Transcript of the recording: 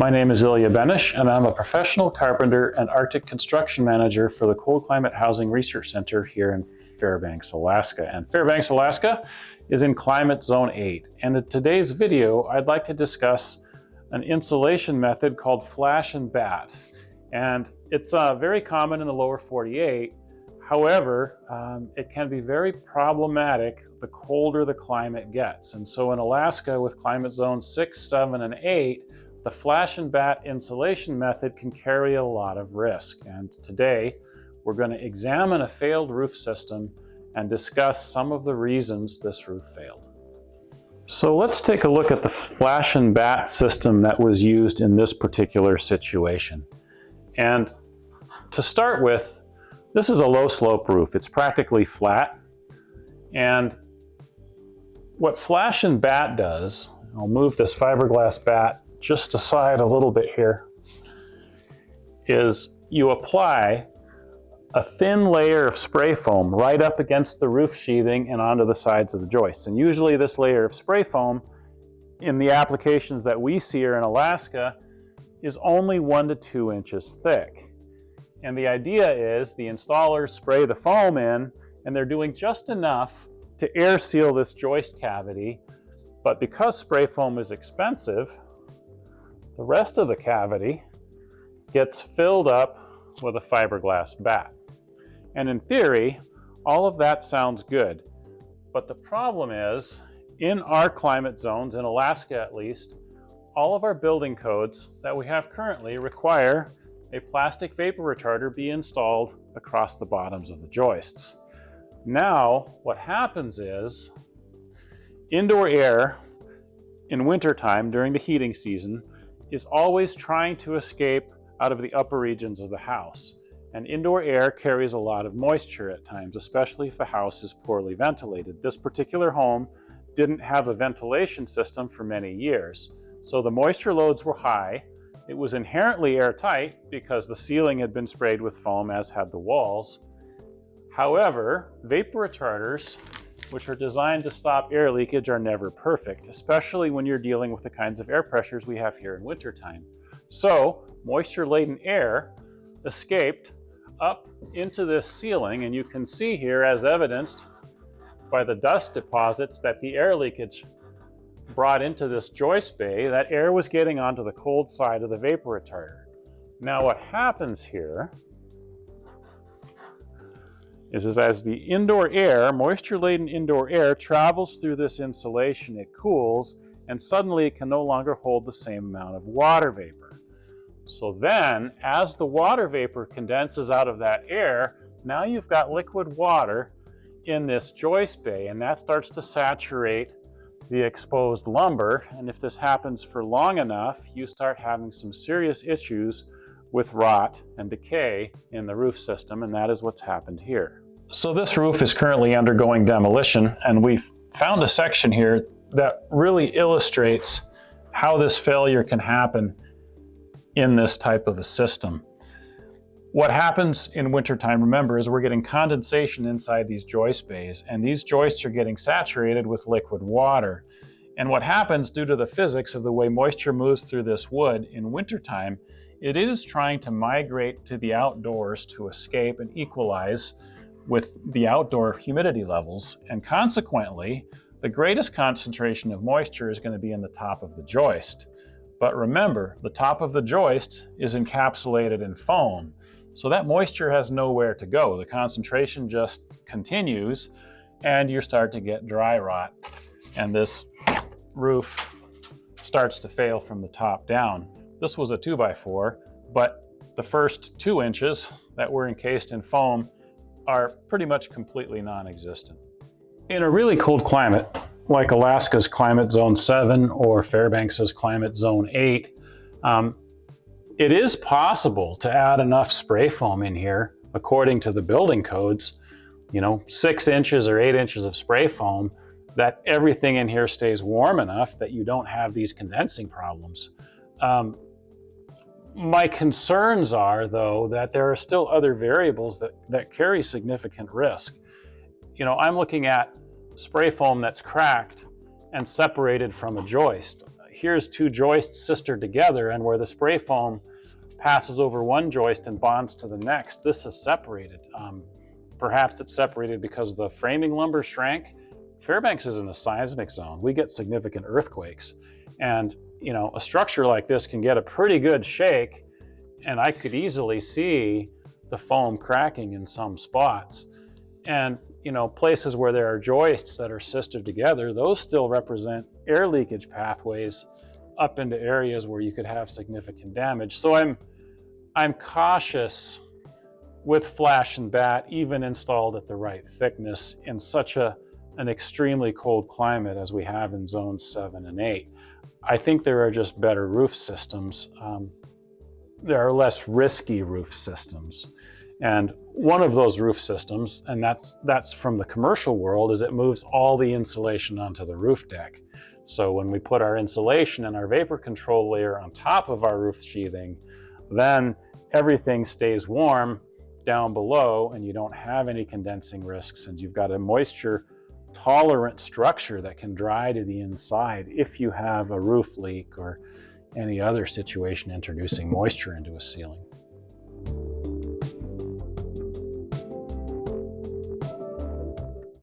My name is Ilya Benish, and I'm a professional carpenter and Arctic construction manager for the Cold Climate Housing Research Center here in Fairbanks, Alaska. And Fairbanks, Alaska is in Climate Zone 8. And in today's video, I'd like to discuss an insulation method called flash and batt. And it's very common in the lower 48. However, it can be very problematic the colder the climate gets. And so in Alaska with climate zones 6, 7, and 8, the flash and batt insulation method can carry a lot of risk. And today, we're going to examine a failed roof system and discuss some of the reasons this roof failed. So let's take a look at the flash and batt system that was used in this particular situation. And to start with, this is a low slope roof. It's practically flat. And what flash and batt does, I'll move this fiberglass batt just aside a little bit here, is you apply a thin layer of spray foam right up against the roof sheathing and onto the sides of the joists. And usually this layer of spray foam in the applications that we see here in Alaska is only 1 to 2 inches thick. And the idea is the installers spray the foam in and they're doing just enough to air seal this joist cavity. But because spray foam is expensive, the rest of the cavity gets filled up with a fiberglass batt. And in theory, all of that sounds good. But the problem is, in our climate zones, in Alaska at least, all of our building codes that we have currently require a plastic vapor retarder be installed across the bottoms of the joists. Now, what happens is, indoor air in wintertime during the heating season is always trying to escape out of the upper regions of the house. And indoor air carries a lot of moisture at times, especially if the house is poorly ventilated. This particular home didn't have a ventilation system for many years. So the moisture loads were high. It was inherently airtight because the ceiling had been sprayed with foam, as had the walls. However, vapor retarders, which are designed to stop air leakage, are never perfect, especially when you're dealing with the kinds of air pressures we have here in wintertime. So moisture-laden air escaped up into this ceiling, and you can see here, as evidenced by the dust deposits that the air leakage brought into this joist bay, that air was getting onto the cold side of the vapor retarder. Now what happens here is as the indoor air, moisture-laden indoor air, travels through this insulation, it cools, and suddenly it can no longer hold the same amount of water vapor. So then, as the water vapor condenses out of that air, now you've got liquid water in this joist bay, and that starts to saturate the exposed lumber. And if this happens for long enough, you start having some serious issues with rot and decay in the roof system, and that is what's happened here. So this roof is currently undergoing demolition, and we've found a section here that really illustrates how this failure can happen in this type of a system. What happens in wintertime, remember, is we're getting condensation inside these joist bays, and these joists are getting saturated with liquid water. And what happens due to the physics of the way moisture moves through this wood in wintertime, it is trying to migrate to the outdoors to escape and equalize with the outdoor humidity levels. And consequently, the greatest concentration of moisture is going to be in the top of the joist. But remember, the top of the joist is encapsulated in foam. So that moisture has nowhere to go. The concentration just continues, and you start to get dry rot. And this roof starts to fail from the top down. This was a 2x4, but the first 2 inches that were encased in foam are pretty much completely non-existent. In a really cold climate, like Alaska's climate zone 7 or Fairbanks's climate zone 8, it is possible to add enough spray foam in here, according to the building codes, 6 inches or 8 inches of spray foam, that everything in here stays warm enough that you don't have these condensing problems. My concerns are, though, that there are still other variables that carry significant risk. I'm looking at spray foam that's cracked and separated from a joist. here's two joists sistered together, and where the spray foam passes over one joist and bonds to the next, this is separated. Perhaps it's separated because the framing lumber shrank. Fairbanks is in a seismic zone. We get significant earthquakes. And you know, a structure like this can get a pretty good shake, and I could easily see the foam cracking in some spots. And you know, places where there are joists that are sistered together, those still represent air leakage pathways up into areas where you could have significant damage. So I'm cautious with flash and batt, even installed at the right thickness in such an extremely cold climate as we have in zones 7 and 8. I think there are just better roof systems. There are less risky roof systems. And one of those roof systems, and that's from the commercial world, is it moves all the insulation onto the roof deck. So when we put our insulation and our vapor control layer on top of our roof sheathing, then everything stays warm down below and you don't have any condensing risks, and you've got a moisture tolerant structure that can dry to the inside if you have a roof leak or any other situation introducing moisture into a ceiling.